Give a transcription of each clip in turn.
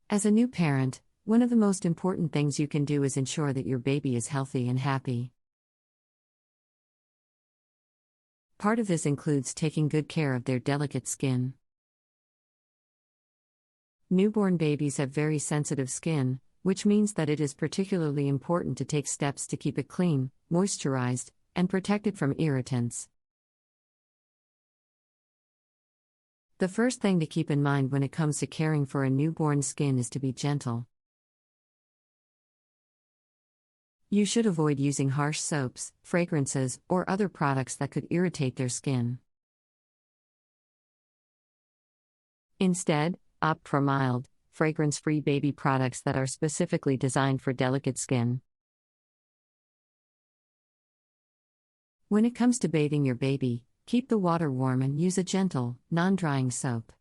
As a new parent, one of the most important things you can do is ensure that your baby is healthy and happy. Part of this includes taking good care of their delicate skin. Newborn babies have very sensitive skin, which means that it is particularly important to take steps to keep it clean, moisturized, and protected from irritants. The first thing to keep in mind when it comes to caring for a newborn's skin is to be gentle. You should avoid using harsh soaps, fragrances, or other products that could irritate their skin. Instead, opt for mild, fragrance-free baby products that are specifically designed for delicate skin. When it comes to bathing your baby, keep the water warm and use a gentle, non-drying soap.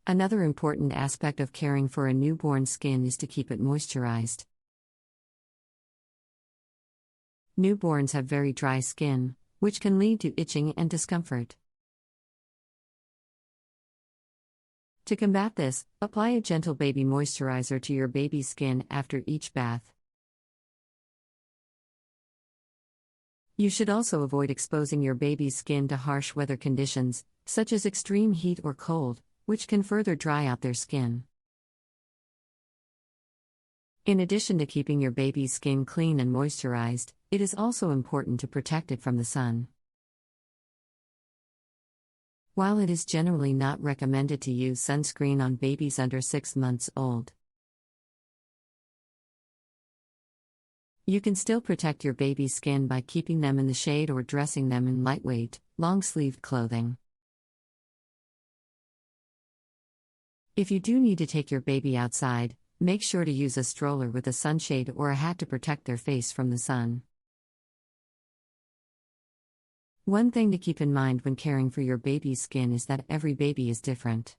Another important aspect of caring for a newborn skin is to keep it moisturized. Newborns have very dry skin, which can lead to itching and discomfort. To combat this, apply a gentle baby moisturizer to your baby's skin after each bath. You should also avoid exposing your baby's skin to harsh weather conditions, such as extreme heat or cold, which can further dry out their skin. In addition to keeping your baby's skin clean and moisturized, it is also important to protect it from the sun. While it is generally not recommended to use sunscreen on babies under 6 months old, you can still protect your baby's skin by keeping them in the shade or dressing them in lightweight, long-sleeved clothing. If you do need to take your baby outside, make sure to use a stroller with a sunshade or a hat to protect their face from the sun. One thing to keep in mind when caring for your baby's skin is that every baby is different.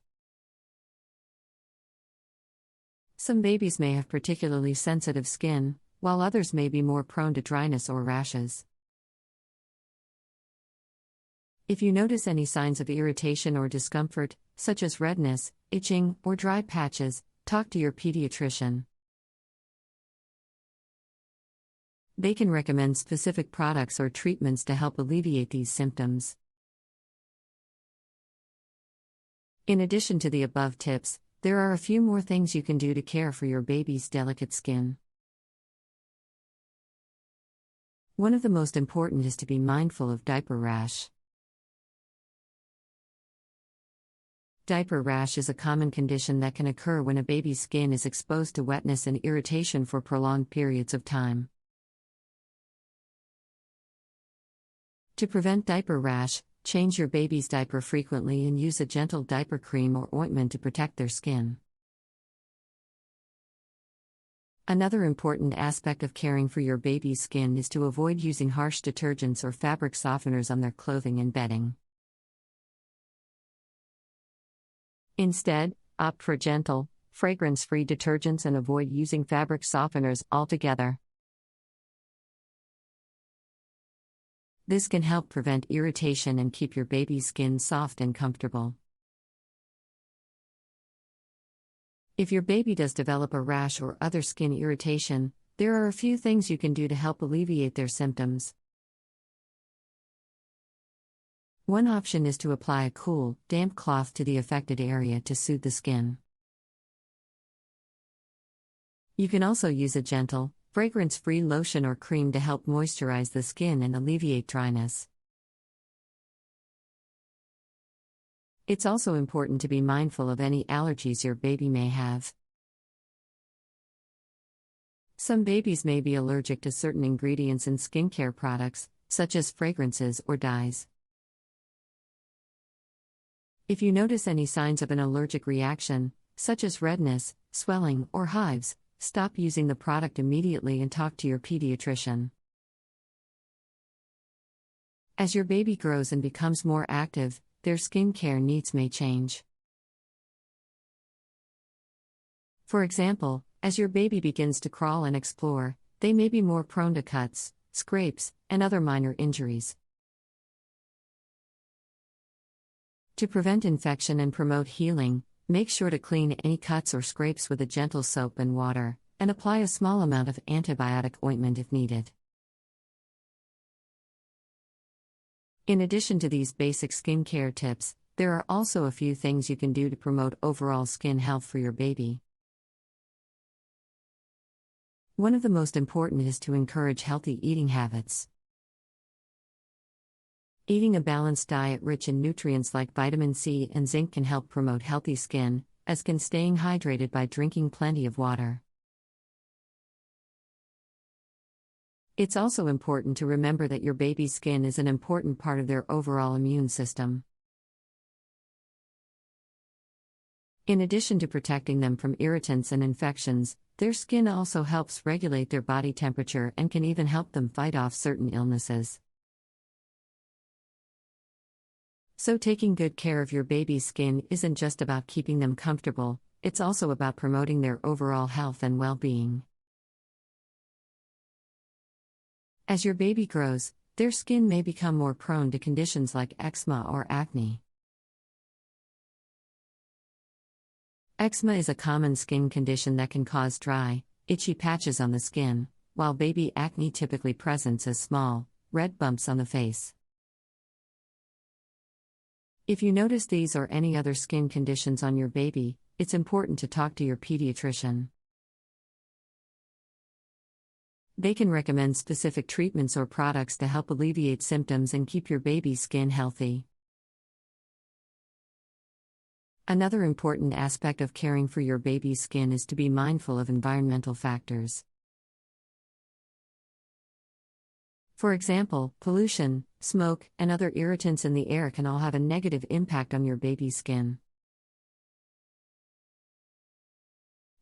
Some babies may have particularly sensitive skin, while others may be more prone to dryness or rashes. If you notice any signs of irritation or discomfort, such as redness, itching, or dry patches, talk to your pediatrician. They can recommend specific products or treatments to help alleviate these symptoms. In addition to the above tips, there are a few more things you can do to care for your baby's delicate skin. One of the most important is to be mindful of diaper rash. Diaper rash is a common condition that can occur when a baby's skin is exposed to wetness and irritation for prolonged periods of time. To prevent diaper rash, change your baby's diaper frequently and use a gentle diaper cream or ointment to protect their skin. Another important aspect of caring for your baby's skin is to avoid using harsh detergents or fabric softeners on their clothing and bedding. Instead, opt for gentle, fragrance-free detergents and avoid using fabric softeners altogether. This can help prevent irritation and keep your baby's skin soft and comfortable. If your baby does develop a rash or other skin irritation, there are a few things you can do to help alleviate their symptoms. One option is to apply a cool, damp cloth to the affected area to soothe the skin. You can also use a gentle, fragrance-free lotion or cream to help moisturize the skin and alleviate dryness. It's also important to be mindful of any allergies your baby may have. Some babies may be allergic to certain ingredients in skincare products, such as fragrances or dyes. If you notice any signs of an allergic reaction, such as redness, swelling, or hives, stop using the product immediately and talk to your pediatrician. As your baby grows and becomes more active, their skincare needs may change. For example, as your baby begins to crawl and explore, they may be more prone to cuts, scrapes, and other minor injuries. To prevent infection and promote healing, make sure to clean any cuts or scrapes with a gentle soap and water, and apply a small amount of antibiotic ointment if needed. In addition to these basic skincare tips, there are also a few things you can do to promote overall skin health for your baby. One of the most important is to encourage healthy eating habits. Eating a balanced diet rich in nutrients like vitamin C and zinc can help promote healthy skin, as can staying hydrated by drinking plenty of water. It's also important to remember that your baby's skin is an important part of their overall immune system. In addition to protecting them from irritants and infections, their skin also helps regulate their body temperature and can even help them fight off certain illnesses. So taking good care of your baby's skin isn't just about keeping them comfortable, it's also about promoting their overall health and well-being. As your baby grows, their skin may become more prone to conditions like eczema or acne. Eczema is a common skin condition that can cause dry, itchy patches on the skin, while baby acne typically presents as small, red bumps on the face. If you notice these or any other skin conditions on your baby, it's important to talk to your pediatrician. They can recommend specific treatments or products to help alleviate symptoms and keep your baby's skin healthy. Another important aspect of caring for your baby's skin is to be mindful of environmental factors. For example, pollution, smoke, and other irritants in the air can all have a negative impact on your baby's skin.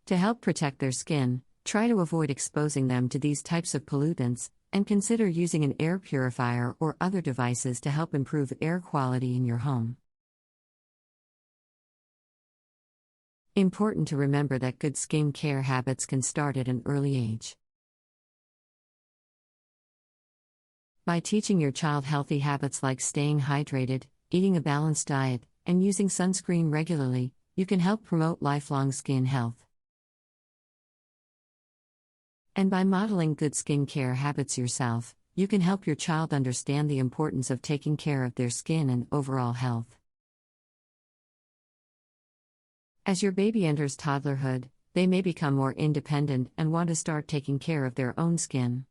To help protect their skin, try to avoid exposing them to these types of pollutants, and consider using an air purifier or other devices to help improve air quality in your home. Important to remember that good skin care habits can start at an early age. By teaching your child healthy habits like staying hydrated, eating a balanced diet, and using sunscreen regularly, you can help promote lifelong skin health. And by modeling good skincare habits yourself, you can help your child understand the importance of taking care of their skin and overall health. As your baby enters toddlerhood, they may become more independent and want to start taking care of their own skin.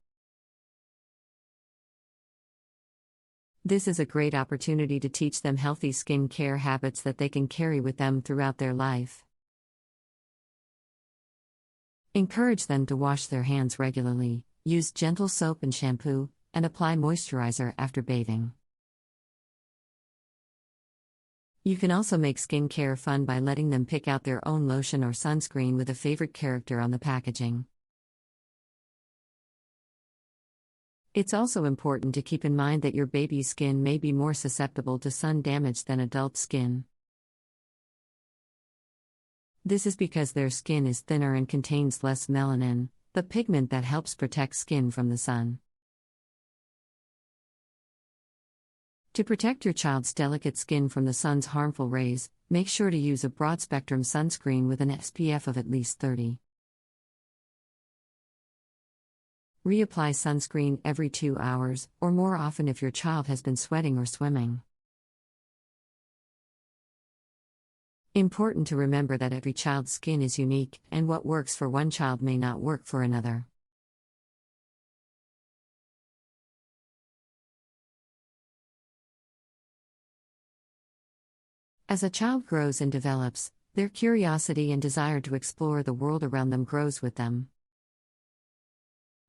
This is a great opportunity to teach them healthy skin care habits that they can carry with them throughout their life. Encourage them to wash their hands regularly, use gentle soap and shampoo, and apply moisturizer after bathing. You can also make skincare fun by letting them pick out their own lotion or sunscreen with a favorite character on the packaging. It's also important to keep in mind that your baby's skin may be more susceptible to sun damage than adult skin. This is because their skin is thinner and contains less melanin, the pigment that helps protect skin from the sun. To protect your child's delicate skin from the sun's harmful rays, make sure to use a broad-spectrum sunscreen with an SPF of at least 30. Reapply sunscreen every 2 hours, or more often if your child has been sweating or swimming. Important to remember that every child's skin is unique, and what works for one child may not work for another. As a child grows and develops, their curiosity and desire to explore the world around them grows with them.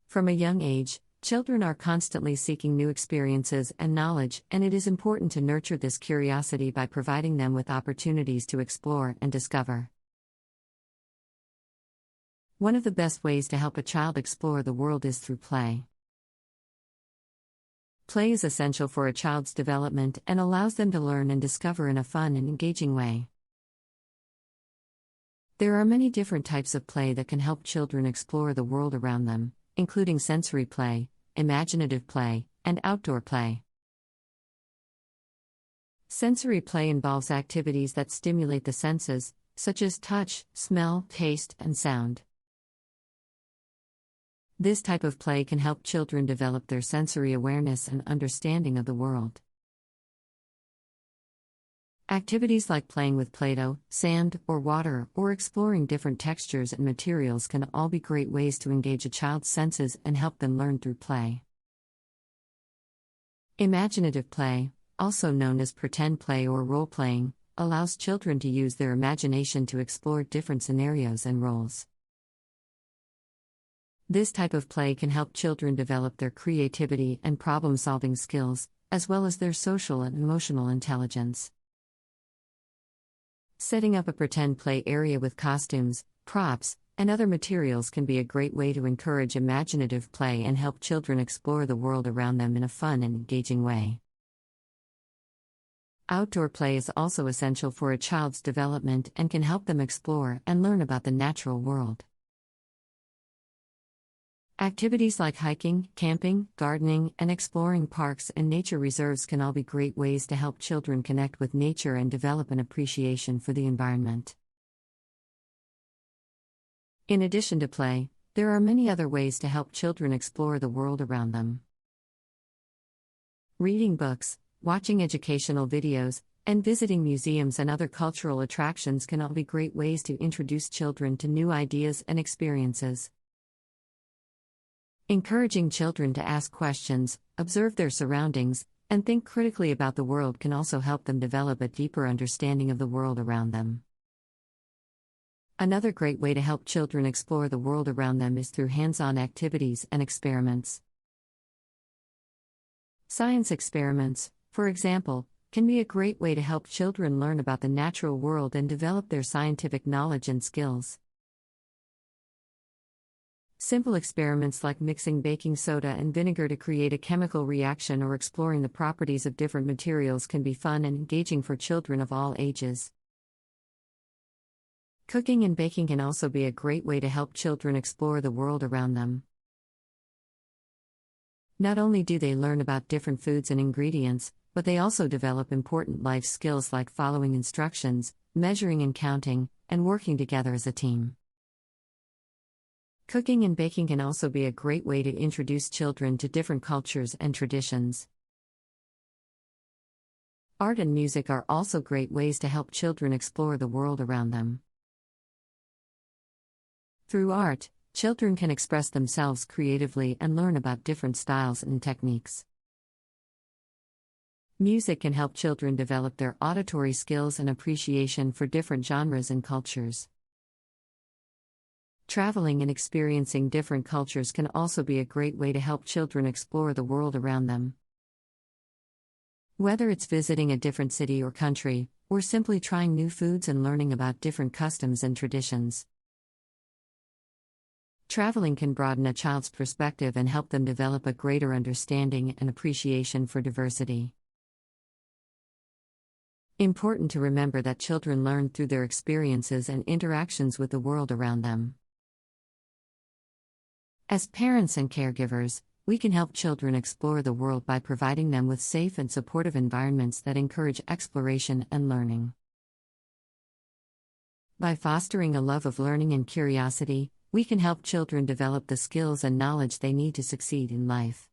From a young age, children are constantly seeking new experiences and knowledge, and it is important to nurture this curiosity by providing them with opportunities to explore and discover. One of the best ways to help a child explore the world is through play. Play is essential for a child's development and allows them to learn and discover in a fun and engaging way. There are many different types of play that can help children explore the world around them, including sensory play, imaginative play, and outdoor play. Sensory play involves activities that stimulate the senses, such as touch, smell, taste, and sound. This type of play can help children develop their sensory awareness and understanding of the world. Activities like playing with Play-Doh, sand, or water, or exploring different textures and materials can all be great ways to engage a child's senses and help them learn through play. Imaginative play, also known as pretend play or role-playing, allows children to use their imagination to explore different scenarios and roles. This type of play can help children develop their creativity and problem-solving skills, as well as their social and emotional intelligence. Setting up a pretend play area with costumes, props, and other materials can be a great way to encourage imaginative play and help children explore the world around them in a fun and engaging way. Outdoor play is also essential for a child's development and can help them explore and learn about the natural world. Activities like hiking, camping, gardening, and exploring parks and nature reserves can all be great ways to help children connect with nature and develop an appreciation for the environment. In addition to play, there are many other ways to help children explore the world around them. Reading books, watching educational videos, and visiting museums and other cultural attractions can all be great ways to introduce children to new ideas and experiences. Encouraging children to ask questions, observe their surroundings, and think critically about the world can also help them develop a deeper understanding of the world around them. Another great way to help children explore the world around them is through hands-on activities and experiments. Science experiments, for example, can be a great way to help children learn about the natural world and develop their scientific knowledge and skills. Simple experiments like mixing baking soda and vinegar to create a chemical reaction or exploring the properties of different materials can be fun and engaging for children of all ages. Cooking and baking can also be a great way to help children explore the world around them. Not only do they learn about different foods and ingredients, but they also develop important life skills like following instructions, measuring and counting, and working together as a team. Cooking and baking can also be a great way to introduce children to different cultures and traditions. Art and music are also great ways to help children explore the world around them. Through art, children can express themselves creatively and learn about different styles and techniques. Music can help children develop their auditory skills and appreciation for different genres and cultures. Traveling and experiencing different cultures can also be a great way to help children explore the world around them. Whether it's visiting a different city or country, or simply trying new foods and learning about different customs and traditions. Traveling can broaden a child's perspective and help them develop a greater understanding and appreciation for diversity. Important to remember that children learn through their experiences and interactions with the world around them. As parents and caregivers, we can help children explore the world by providing them with safe and supportive environments that encourage exploration and learning. By fostering a love of learning and curiosity, we can help children develop the skills and knowledge they need to succeed in life.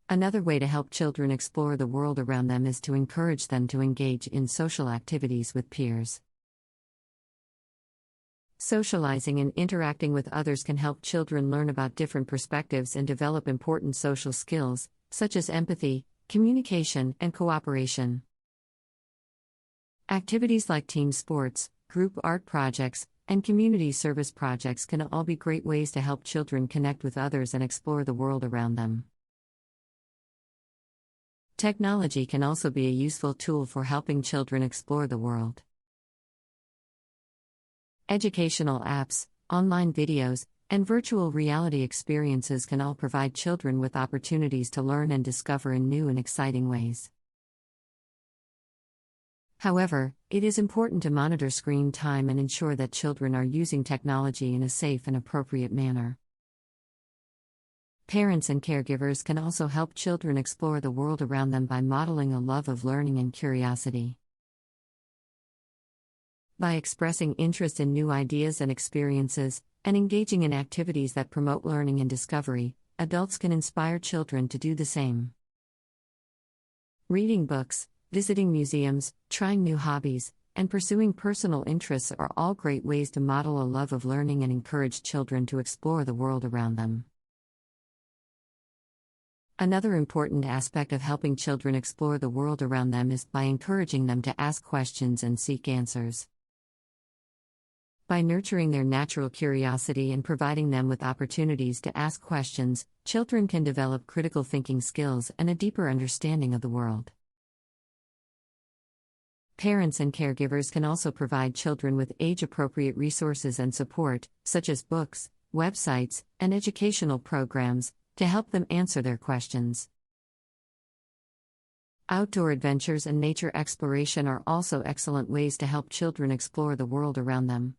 Another way to help children explore the world around them is to encourage them to engage in social activities with peers. Socializing and interacting with others can help children learn about different perspectives and develop important social skills, such as empathy, communication, and cooperation. Activities like team sports, group art projects, and community service projects can all be great ways to help children connect with others and explore the world around them. Technology can also be a useful tool for helping children explore the world. Educational apps, online videos, and virtual reality experiences can all provide children with opportunities to learn and discover in new and exciting ways. However, it is important to monitor screen time and ensure that children are using technology in a safe and appropriate manner. Parents and caregivers can also help children explore the world around them by modeling a love of learning and curiosity. By expressing interest in new ideas and experiences, and engaging in activities that promote learning and discovery, adults can inspire children to do the same. Reading books, visiting museums, trying new hobbies, and pursuing personal interests are all great ways to model a love of learning and encourage children to explore the world around them. Another important aspect of helping children explore the world around them is by encouraging them to ask questions and seek answers. By nurturing their natural curiosity and providing them with opportunities to ask questions, children can develop critical thinking skills and a deeper understanding of the world. Parents and caregivers can also provide children with age-appropriate resources and support, such as books, websites, and educational programs, to help them answer their questions. Outdoor adventures and nature exploration are also excellent ways to help children explore the world around them.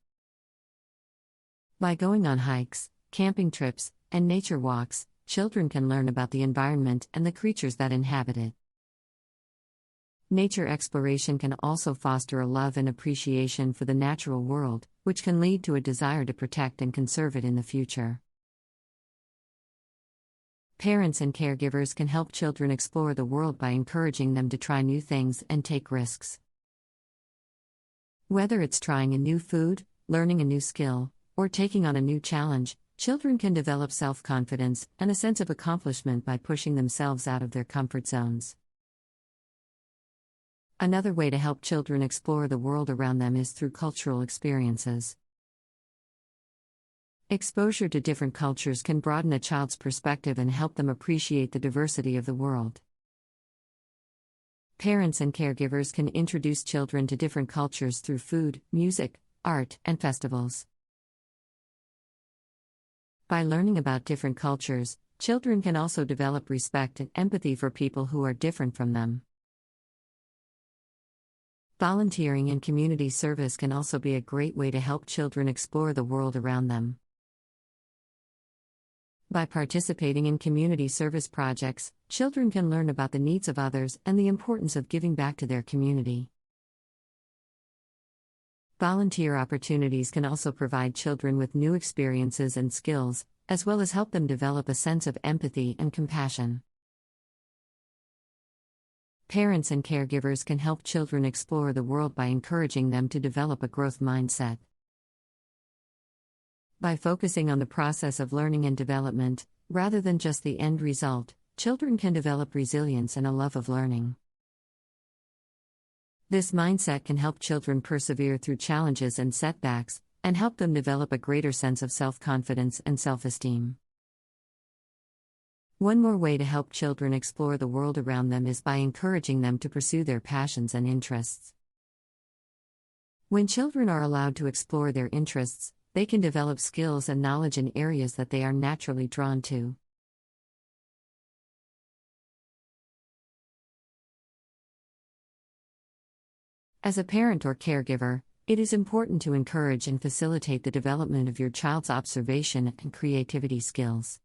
By going on hikes, camping trips, and nature walks, children can learn about the environment and the creatures that inhabit it. Nature exploration can also foster a love and appreciation for the natural world, which can lead to a desire to protect and conserve it in the future. Parents and caregivers can help children explore the world by encouraging them to try new things and take risks. Whether it's trying a new food, learning a new skill, or taking on a new challenge, children can develop self-confidence and a sense of accomplishment by pushing themselves out of their comfort zones. Another way to help children explore the world around them is through cultural experiences. Exposure to different cultures can broaden a child's perspective and help them appreciate the diversity of the world. Parents and caregivers can introduce children to different cultures through food, music, art, and festivals. By learning about different cultures, children can also develop respect and empathy for people who are different from them. Volunteering and community service can also be a great way to help children explore the world around them. By participating in community service projects, children can learn about the needs of others and the importance of giving back to their community. Volunteer opportunities can also provide children with new experiences and skills, as well as help them develop a sense of empathy and compassion. Parents and caregivers can help children explore the world by encouraging them to develop a growth mindset. By focusing on the process of learning and development, rather than just the end result, children can develop resilience and a love of learning. This mindset can help children persevere through challenges and setbacks, and help them develop a greater sense of self-confidence and self-esteem. One more way to help children explore the world around them is by encouraging them to pursue their passions and interests. When children are allowed to explore their interests, they can develop skills and knowledge in areas that they are naturally drawn to. As a parent or caregiver, it is important to encourage and facilitate the development of your child's observation and creativity skills.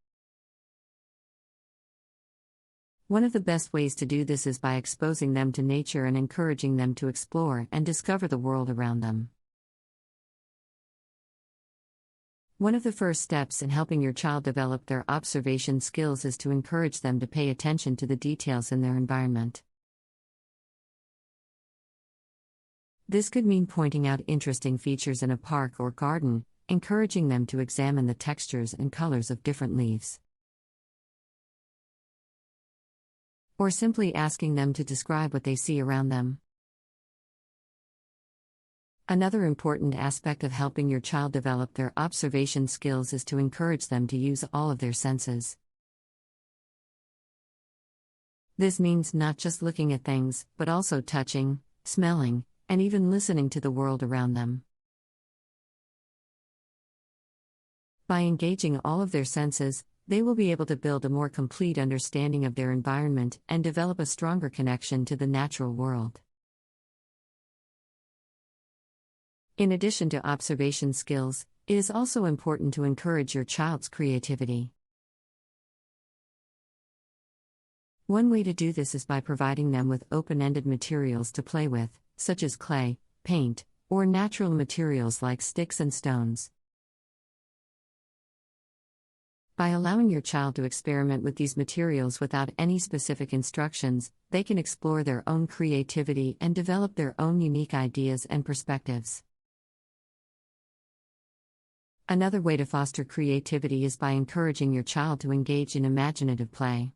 One of the best ways to do this is by exposing them to nature and encouraging them to explore and discover the world around them. One of the first steps in helping your child develop their observation skills is to encourage them to pay attention to the details in their environment. This could mean pointing out interesting features in a park or garden, encouraging them to examine the textures and colors of different leaves, or simply asking them to describe what they see around them. Another important aspect of helping your child develop their observation skills is to encourage them to use all of their senses. This means not just looking at things, but also touching, smelling, and even listening to the world around them. By engaging all of their senses, they will be able to build a more complete understanding of their environment and develop a stronger connection to the natural world. In addition to observation skills, it is also important to encourage your child's creativity. One way to do this is by providing them with open-ended materials to play with, such as clay, paint, or natural materials like sticks and stones. By allowing your child to experiment with these materials without any specific instructions, they can explore their own creativity and develop their own unique ideas and perspectives. Another way to foster creativity is by encouraging your child to engage in imaginative play.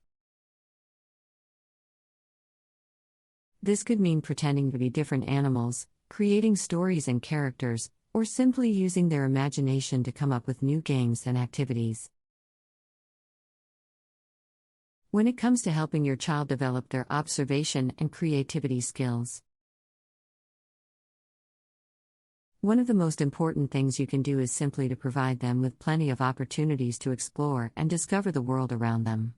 This could mean pretending to be different animals, creating stories and characters, or simply using their imagination to come up with new games and activities. When it comes to helping your child develop their observation and creativity skills, one of the most important things you can do is simply to provide them with plenty of opportunities to explore and discover the world around them.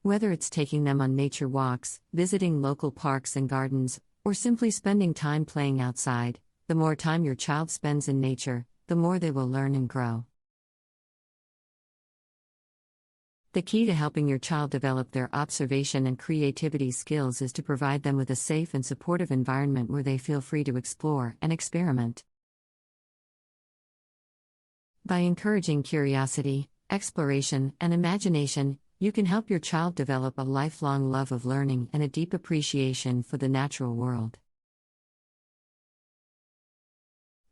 Whether it's taking them on nature walks, visiting local parks and gardens, or simply spending time playing outside, the more time your child spends in nature, the more they will learn and grow. The key to helping your child develop their observation and creativity skills is to provide them with a safe and supportive environment where they feel free to explore and experiment. By encouraging curiosity, exploration, and imagination, you can help your child develop a lifelong love of learning and a deep appreciation for the natural world.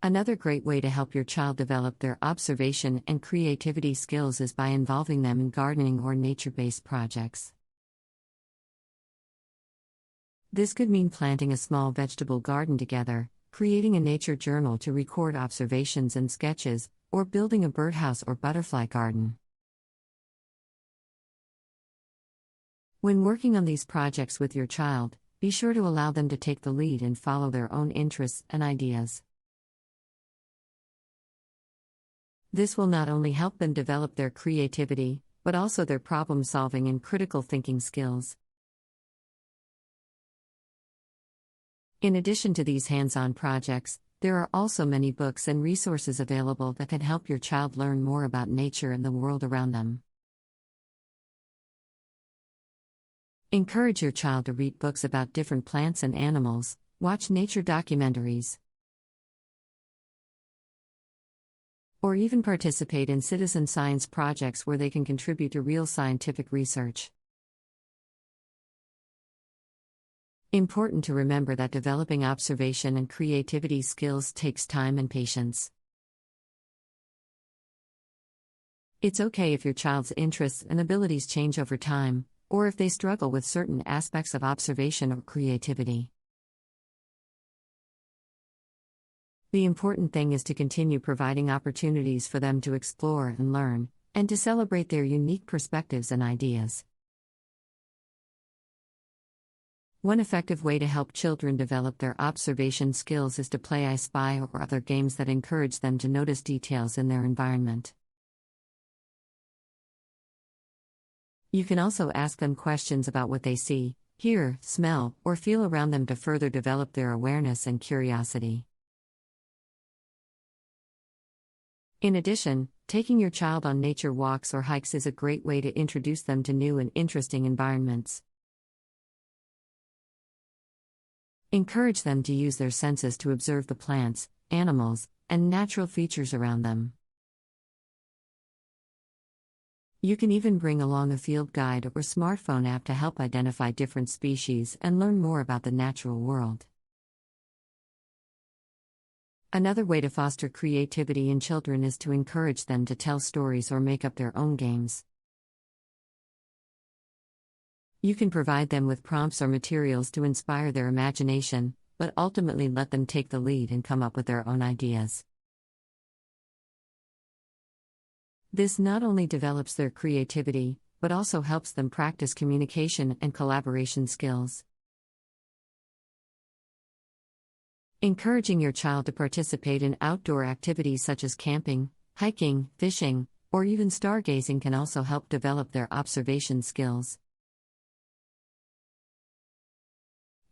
Another great way to help your child develop their observation and creativity skills is by involving them in gardening or nature-based projects. This could mean planting a small vegetable garden together, creating a nature journal to record observations and sketches, or building a birdhouse or butterfly garden. When working on these projects with your child, be sure to allow them to take the lead and follow their own interests and ideas. This will not only help them develop their creativity, but also their problem-solving and critical thinking skills. In addition to these hands-on projects, there are also many books and resources available that can help your child learn more about nature and the world around them. Encourage your child to read books about different plants and animals, watch nature documentaries, or even participate in citizen science projects where they can contribute to real scientific research. Important to remember that developing observation and creativity skills takes time and patience. It's okay if your child's interests and abilities change over time, or if they struggle with certain aspects of observation or creativity. The important thing is to continue providing opportunities for them to explore and learn, and to celebrate their unique perspectives and ideas. One effective way to help children develop their observation skills is to play I Spy or other games that encourage them to notice details in their environment. You can also ask them questions about what they see, hear, smell, or feel around them to further develop their awareness and curiosity. In addition, taking your child on nature walks or hikes is a great way to introduce them to new and interesting environments. Encourage them to use their senses to observe the plants, animals, and natural features around them. You can even bring along a field guide or smartphone app to help identify different species and learn more about the natural world. Another way to foster creativity in children is to encourage them to tell stories or make up their own games. You can provide them with prompts or materials to inspire their imagination, but ultimately let them take the lead and come up with their own ideas. This not only develops their creativity, but also helps them practice communication and collaboration skills. Encouraging your child to participate in outdoor activities such as camping, hiking, fishing, or even stargazing can also help develop their observation skills.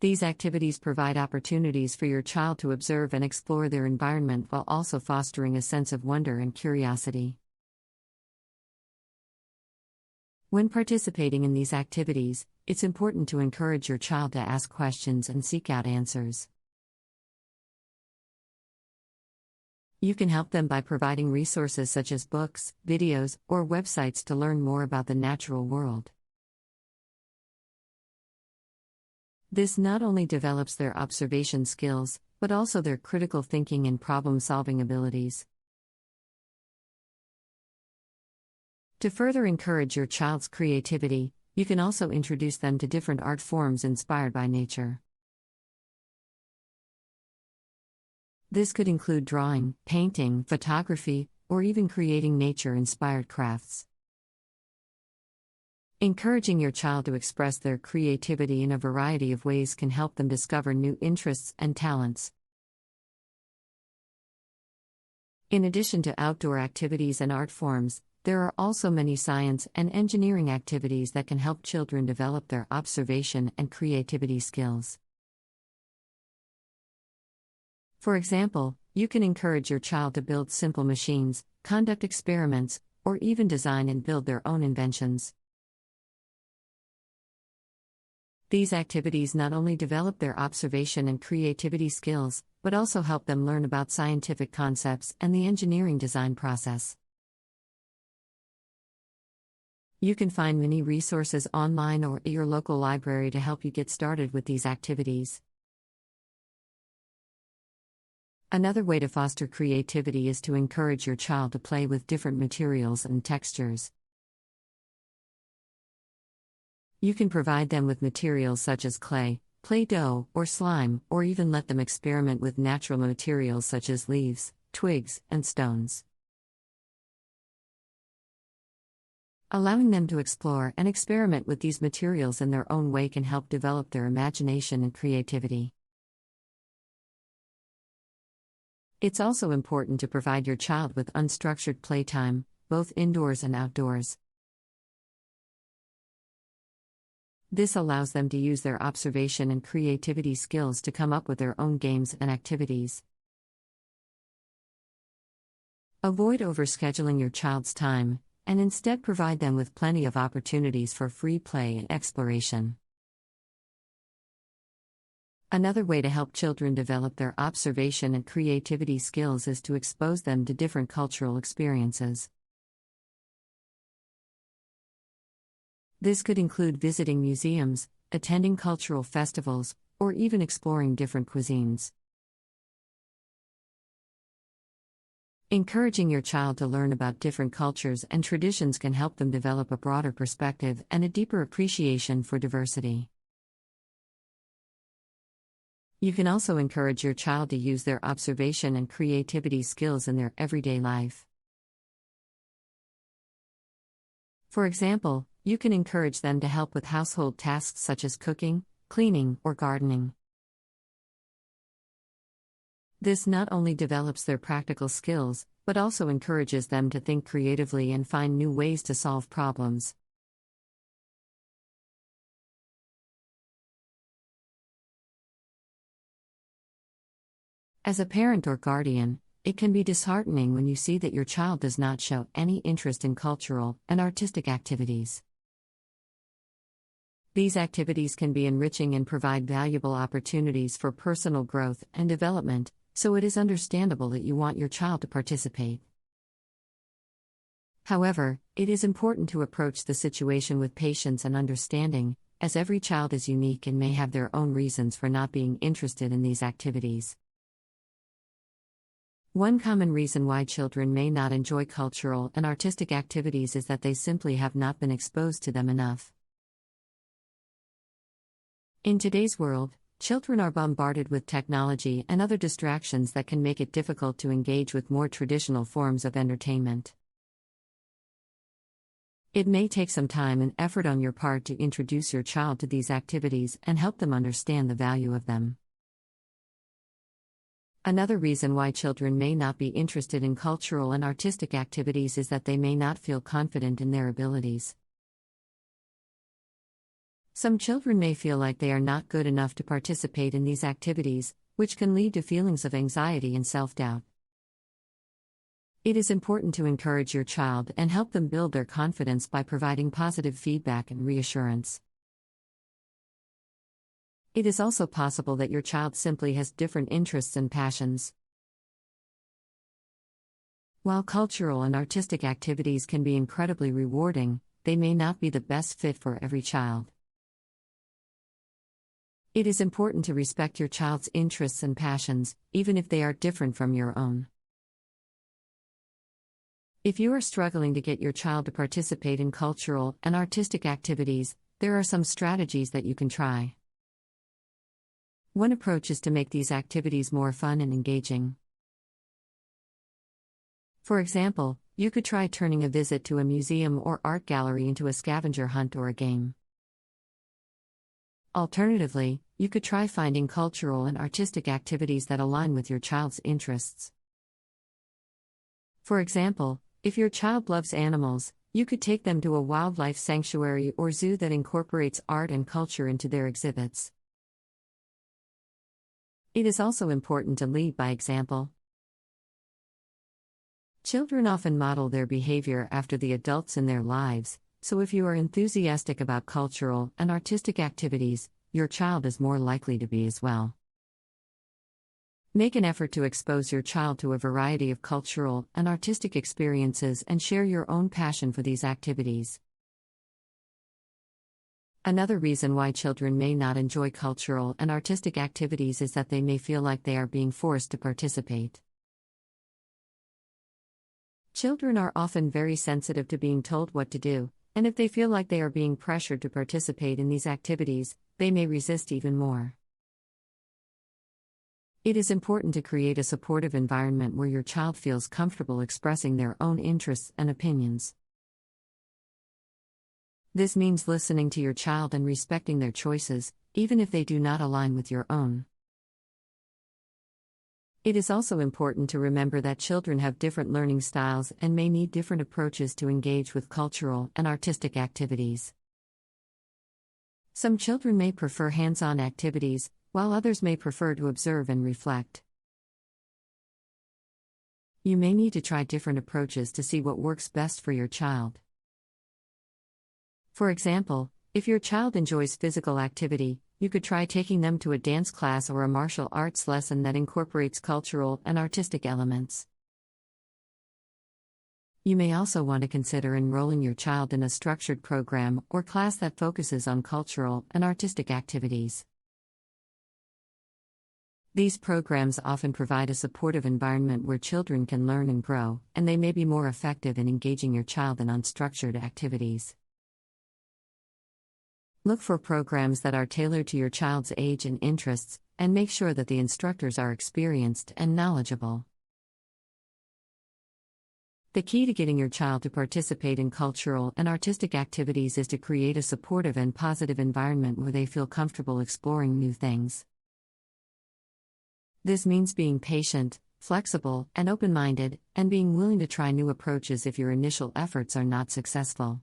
These activities provide opportunities for your child to observe and explore their environment while also fostering a sense of wonder and curiosity. When participating in these activities, it's important to encourage your child to ask questions and seek out answers. You can help them by providing resources such as books, videos, or websites to learn more about the natural world. This not only develops their observation skills, but also their critical thinking and problem-solving abilities. To further encourage your child's creativity, you can also introduce them to different art forms inspired by nature. This could include drawing, painting, photography, or even creating nature-inspired crafts. Encouraging your child to express their creativity in a variety of ways can help them discover new interests and talents. In addition to outdoor activities and art forms, there are also many science and engineering activities that can help children develop their observation and creativity skills. For example, you can encourage your child to build simple machines, conduct experiments, or even design and build their own inventions. These activities not only develop their observation and creativity skills, but also help them learn about scientific concepts and the engineering design process. You can find many resources online or at your local library to help you get started with these activities. Another way to foster creativity is to encourage your child to play with different materials and textures. You can provide them with materials such as clay, Play-Doh, or slime, or even let them experiment with natural materials such as leaves, twigs, and stones. Allowing them to explore and experiment with these materials in their own way can help develop their imagination and creativity. It's also important to provide your child with unstructured playtime, both indoors and outdoors. This allows them to use their observation and creativity skills to come up with their own games and activities. Avoid overscheduling your child's time, and instead provide them with plenty of opportunities for free play and exploration. Another way to help children develop their observation and creativity skills is to expose them to different cultural experiences. This could include visiting museums, attending cultural festivals, or even exploring different cuisines. Encouraging your child to learn about different cultures and traditions can help them develop a broader perspective and a deeper appreciation for diversity. You can also encourage your child to use their observation and creativity skills in their everyday life. For example, you can encourage them to help with household tasks such as cooking, cleaning, or gardening. This not only develops their practical skills, but also encourages them to think creatively and find new ways to solve problems. As a parent or guardian, it can be disheartening when you see that your child does not show any interest in cultural and artistic activities. These activities can be enriching and provide valuable opportunities for personal growth and development, so it is understandable that you want your child to participate. However, it is important to approach the situation with patience and understanding, as every child is unique and may have their own reasons for not being interested in these activities. One common reason why children may not enjoy cultural and artistic activities is that they simply have not been exposed to them enough. In today's world, children are bombarded with technology and other distractions that can make it difficult to engage with more traditional forms of entertainment. It may take some time and effort on your part to introduce your child to these activities and help them understand the value of them. Another reason why children may not be interested in cultural and artistic activities is that they may not feel confident in their abilities. Some children may feel like they are not good enough to participate in these activities, which can lead to feelings of anxiety and self-doubt. It is important to encourage your child and help them build their confidence by providing positive feedback and reassurance. It is also possible that your child simply has different interests and passions. While cultural and artistic activities can be incredibly rewarding, they may not be the best fit for every child. It is important to respect your child's interests and passions, even if they are different from your own. If you are struggling to get your child to participate in cultural and artistic activities, there are some strategies that you can try. One approach is to make these activities more fun and engaging. For example, you could try turning a visit to a museum or art gallery into a scavenger hunt or a game. Alternatively, you could try finding cultural and artistic activities that align with your child's interests. For example, if your child loves animals, you could take them to a wildlife sanctuary or zoo that incorporates art and culture into their exhibits. It is also important to lead by example. Children often model their behavior after the adults in their lives, so if you are enthusiastic about cultural and artistic activities, your child is more likely to be as well. Make an effort to expose your child to a variety of cultural and artistic experiences and share your own passion for these activities. Another reason why children may not enjoy cultural and artistic activities is that they may feel like they are being forced to participate. Children are often very sensitive to being told what to do, and if they feel like they are being pressured to participate in these activities, they may resist even more. It is important to create a supportive environment where your child feels comfortable expressing their own interests and opinions. This means listening to your child and respecting their choices, even if they do not align with your own. It is also important to remember that children have different learning styles and may need different approaches to engage with cultural and artistic activities. Some children may prefer hands-on activities, while others may prefer to observe and reflect. You may need to try different approaches to see what works best for your child. For example, if your child enjoys physical activity, you could try taking them to a dance class or a martial arts lesson that incorporates cultural and artistic elements. You may also want to consider enrolling your child in a structured program or class that focuses on cultural and artistic activities. These programs often provide a supportive environment where children can learn and grow, and they may be more effective in engaging your child in unstructured activities. Look for programs that are tailored to your child's age and interests, and make sure that the instructors are experienced and knowledgeable. The key to getting your child to participate in cultural and artistic activities is to create a supportive and positive environment where they feel comfortable exploring new things. This means being patient, flexible, and open-minded, and being willing to try new approaches if your initial efforts are not successful.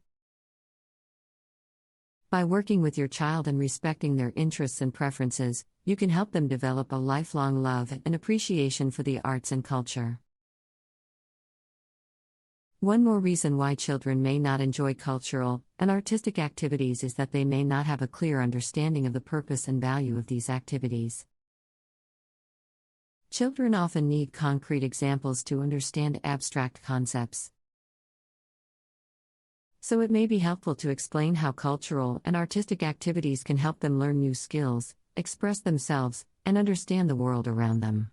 By working with your child and respecting their interests and preferences, you can help them develop a lifelong love and appreciation for the arts and culture. One more reason why children may not enjoy cultural and artistic activities is that they may not have a clear understanding of the purpose and value of these activities. Children often need concrete examples to understand abstract concepts. So it may be helpful to explain how cultural and artistic activities can help them learn new skills, express themselves, and understand the world around them.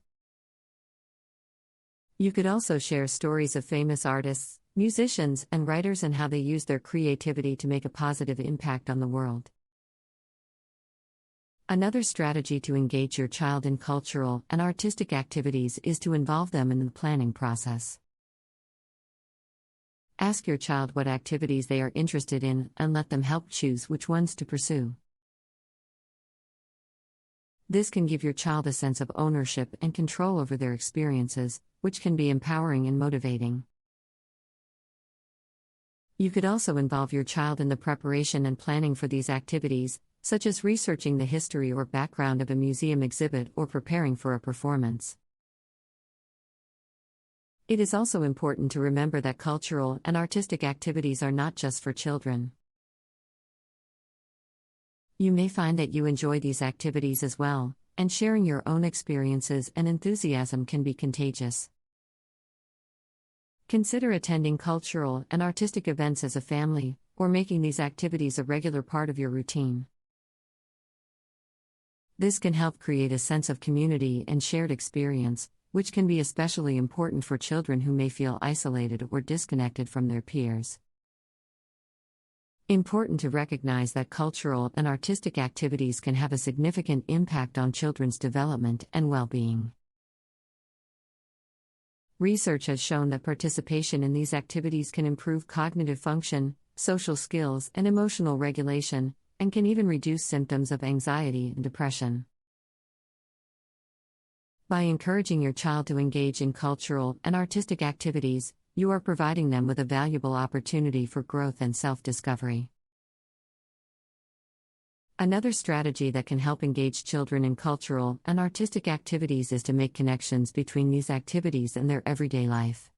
You could also share stories of famous artists, musicians, and writers and how they use their creativity to make a positive impact on the world. Another strategy to engage your child in cultural and artistic activities is to involve them in the planning process. Ask your child what activities they are interested in and let them help choose which ones to pursue. This can give your child a sense of ownership and control over their experiences, which can be empowering and motivating. You could also involve your child in the preparation and planning for these activities, such as researching the history or background of a museum exhibit or preparing for a performance. It is also important to remember that cultural and artistic activities are not just for children. You may find that you enjoy these activities as well, and sharing your own experiences and enthusiasm can be contagious. Consider attending cultural and artistic events as a family, or making these activities a regular part of your routine. This can help create a sense of community and shared experience, which can be especially important for children who may feel isolated or disconnected from their peers. Important to recognize that cultural and artistic activities can have a significant impact on children's development and well-being. Research has shown that participation in these activities can improve cognitive function, social skills, and emotional regulation, and can even reduce symptoms of anxiety and depression. By encouraging your child to engage in cultural and artistic activities, you are providing them with a valuable opportunity for growth and self-discovery. Another strategy that can help engage children in cultural and artistic activities is to make connections between these activities and their everyday life.